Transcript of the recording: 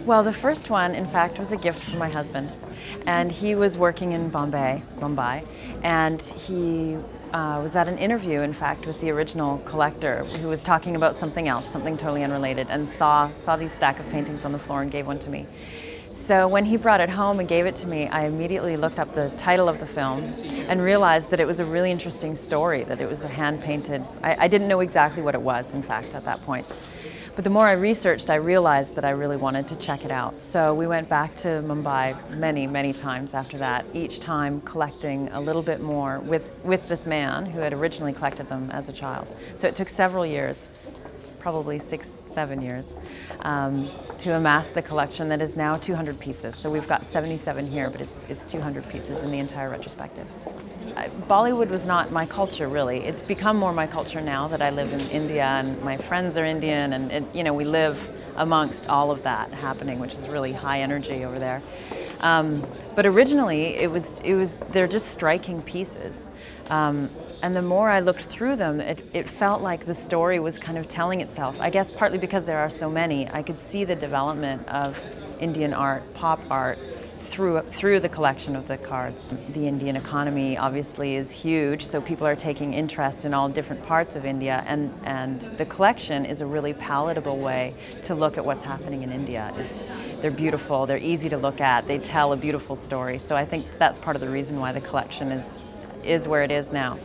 Well, the first one, in fact, was a gift from my husband. And he was working in Mumbai, and he was at an interview, in fact, with the original collector who was talking about something else, something totally unrelated, and saw these stack of paintings on the floor and gave one to me. So when he brought it home and gave it to me, I immediately looked up the title of the film and realized that it was a really interesting story, that it was a hand-painted. I didn't know exactly what it was, in fact, at that point. But the more I researched, I realized that I really wanted to check it out. So we went back to Mumbai many, many times after that, each time collecting a little bit more with this man who had originally collected them as a child. So it took several years, probably 6, 7 years, to amass the collection that is now 200 pieces. So we've got 77 here, but it's 200 pieces in the entire retrospective. Bollywood was not my culture, really. It's become more my culture now that I live in India and my friends are Indian, and we live amongst all of that happening, which is really high energy over there. But originally, they're just striking pieces. And the more I looked through them, it felt like the story was kind of telling itself. I guess partly because there are so many, I could see the development of Indian art, pop art, through the collection of the cards. The Indian economy obviously is huge, so people are taking interest in all different parts of India, and the collection is a really palatable way to look at what's happening in India. They're beautiful, they're easy to look at, they tell a beautiful story, so I think that's part of the reason why the collection is where it is now.